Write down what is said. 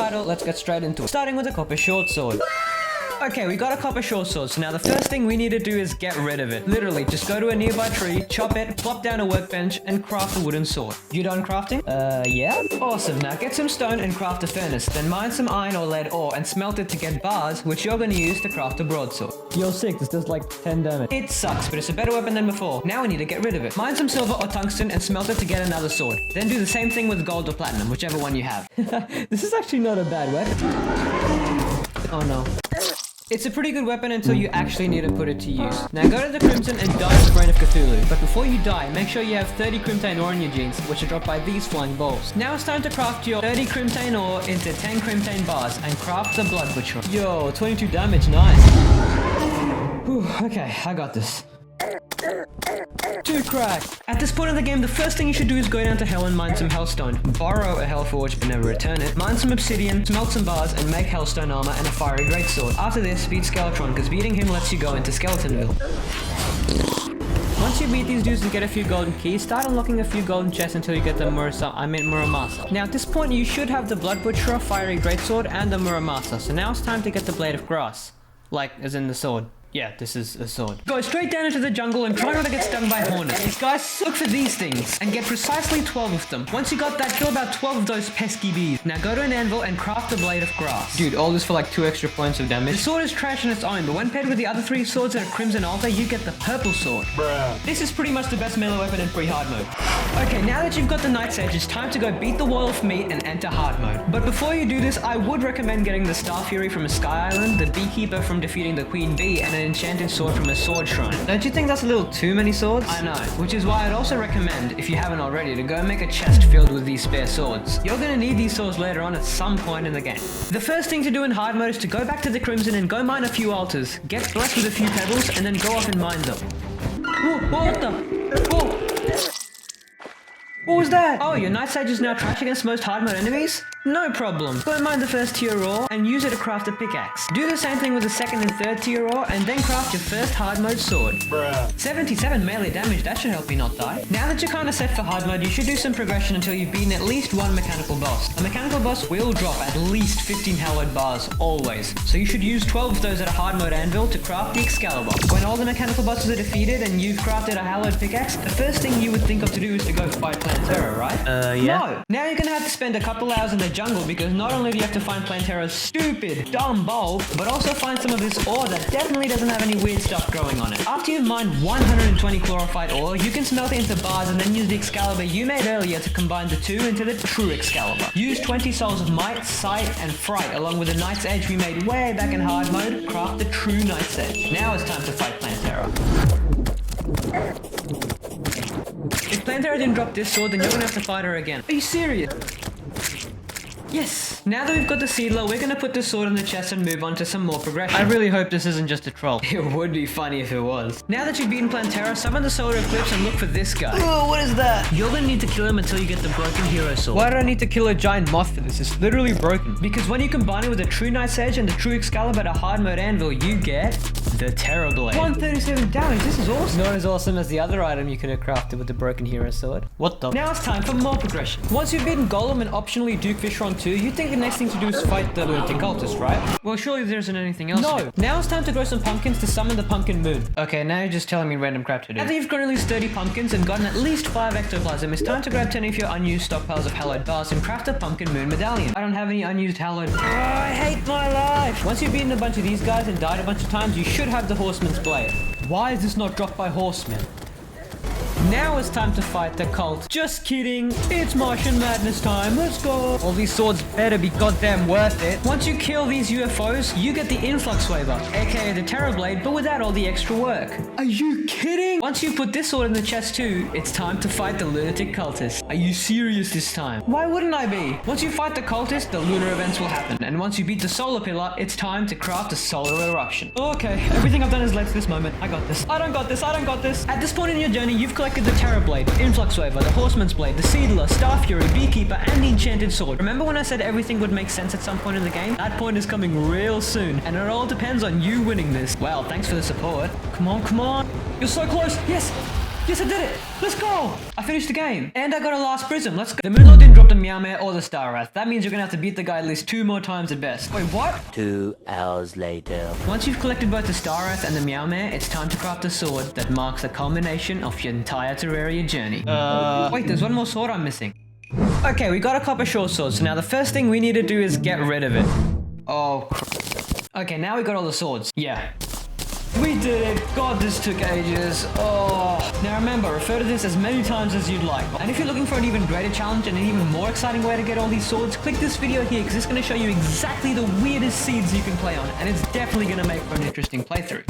title, let's get straight into it. Starting with a copper short sword. Okay, we got a copper short sword, so now the first thing we need to do is get rid of it. Literally, just go to a nearby tree, chop it, plop down a workbench, and craft a wooden sword. You done crafting? Yeah? Awesome, now get some stone and craft a furnace, then mine some iron or lead ore and smelt it to get bars, which you're gonna use to craft a broadsword. You're sick, this does like 10 damage. It sucks, but it's a better weapon than before. Now we need to get rid of it. Mine some silver or tungsten and smelt it to get another sword. Then do the same thing with gold or platinum, whichever one you have. This is actually not a bad weapon. Oh no. It's a pretty good weapon until you actually need to put it to use. Now go to the Crimson and die with Brain of Cthulhu. But before you die, make sure you have 30 Crimtane ore in your jeans, which are dropped by these flying balls. Now it's time to craft your 30 Crimtane ore into 10 Crimtane bars and craft the Blood Butcher. Yo, 22 damage, nice. Whew, okay, I got this. 2 crack. At this point in the game, the first thing you should do is go down to hell and mine some hellstone. Borrow a hellforge but never return it. Mine some obsidian, smelt some bars, and make hellstone armor and a fiery greatsword. After this, beat Skeletron, because beating him lets you go into Skeletonville. Once you beat these dudes and get a few golden keys, start unlocking a few golden chests until you get the Muramasa. Now at this point, you should have the Blood Butcher, fiery greatsword, and the Muramasa. So now it's time to get the Blade of Grass. Like, as in the sword. Yeah, this is a sword. Go straight down into the jungle and try not to get stung by hornets. These guys, look for these things and get precisely 12 of them. Once you got that, kill about 12 of those pesky bees. Now go to an anvil and craft a blade of grass. Dude, all this for like 2 extra points of damage. The sword is trash on its own, but when paired with the other 3 swords at a crimson altar, you get the purple sword. Bruh. This is pretty much the best melee weapon in pre-hard mode. Okay, now that you've got the Night's Edge, it's time to go beat the wall of meat and enter hard mode. But before you do this, I would recommend getting the Star Fury from a Sky Island, the Beekeeper from defeating the Queen Bee, and an enchanted sword from a sword shrine. Don't you think that's a little too many swords? I know, which is why I'd also recommend, if you haven't already, to go make a chest filled with these spare swords. You're gonna need these swords later on at some point in the game. The first thing to do in hard mode is to go back to the Crimson and go mine a few altars, get blessed with a few pebbles, and then go off and mine them. Whoa, what the? Whoa. What was that? Oh, your Night Sage is now trash against most hard mode enemies? No problem. Go mine the first tier ore and use it to craft a pickaxe. Do the same thing with the second and third tier ore and then craft your first hard mode sword. Bruh. 77 melee damage, that should help you not die. Now that you're kinda set for hard mode, you should do some progression until you've beaten at least 1 mechanical boss. A mechanical boss will drop at least 15 hallowed bars, always. So you should use 12 of those at a hard mode anvil to craft the Excalibur. When all the mechanical bosses are defeated and you've crafted a hallowed pickaxe, the first thing you would think of to do is to go fight Plantera, right? Yeah. No. Now you're gonna have to spend a couple hours in the jungle because not only do you have to find Plantera's stupid, dumb bulb, but also find some of this ore that definitely doesn't have any weird stuff growing on it. After you mine 120 chlorophyte ore, you can smelt it into bars and then use the Excalibur you made earlier to combine the 2 into the true Excalibur. Use 20 souls of might, sight, and fright along with the Night's Edge we made way back in hard mode, craft the true Night's Edge. Now it's time to fight Plantera. If Plantera didn't drop this sword, then you're gonna have to fight her again. Are you serious? Yes! Now that we've got the Seedler, we're gonna put the sword in the chest and move on to some more progression. I really hope this isn't just a troll. It would be funny if it was. Now that you've beaten Plantera, summon the Solar Eclipse and look for this guy. Oh, what is that? You're gonna need to kill him until you get the Broken Hero Sword. Why do I need to kill a giant moth for this? It's literally broken. Because when you combine it with the True Night's Edge and the True Excalibur at a hard mode anvil, you get the Terrorblade. 137 damage, this is awesome. Not as awesome as the other item you could have crafted with the Broken Hero Sword. What the? Now it's time for more progression. Once you've beaten Golem and optionally Duke Fishron 2, you think the next thing to do is fight the Lunatic Cultist, right? Well, surely there isn't anything else. No! Now it's time to grow some pumpkins to summon the Pumpkin Moon. Okay, now you're just telling me random crap to do. Now that you've grown at least 30 pumpkins and gotten at least 5 ectoplasm, it's time to grab 10 of your unused stockpiles of hallowed bars and craft a Pumpkin Moon medallion. I don't have any unused hallowed. Oh, I hate my life! Once you've beaten a bunch of these guys and died a bunch of times, you should have the Horseman's Blade. Why is this not dropped by Horsemen? Now it's time to fight the cult. Just kidding. It's Martian Madness time. Let's go. All these swords better be goddamn worth it. Once you kill these UFOs, you get the Influx Waver, aka the Terrorblade, but without all the extra work. Are you kidding? Once you put this sword in the chest too, it's time to fight the Lunatic Cultist. Are you serious this time? Why wouldn't I be? Once you fight the cultist, the lunar events will happen. And once you beat the solar pillar, it's time to craft a solar eruption. Okay, everything I've done has led to this moment. I got this. I don't got this. I don't got this. At this point in your journey, you've collected the Terrorblade, Influx Waver, the Horseman's Blade, the Seedler, Star Fury, Beekeeper, and the Enchanted Sword. Remember when I said everything would make sense at some point in the game? That point is coming real soon, and it all depends on you winning this. Well, thanks for the support. Come on, come on. You're so close. Yes. Yes, I did it! Let's go! I finished the game. And I got a last prism. Let's go. The Moonlord didn't drop the Meowmere or the Star Wrath. That means you're gonna have to beat the guy at least 2 more times at best. Wait, what? 2 hours later. Once you've collected both the Star Wrath and the Meowmere, it's time to craft a sword that marks the culmination of your entire Terraria journey. Wait, there's one more sword I'm missing. Okay, we got a copper short sword, so now the first thing we need to do is get rid of it. Oh, okay, now we got all the swords. Yeah. We did it! God, this took ages. Oh. Now remember, refer to this as many times as you'd like. And if you're looking for an even greater challenge and an even more exciting way to get all these swords, click this video here because it's going to show you exactly the weirdest seeds you can play on, and it's definitely going to make for an interesting playthrough.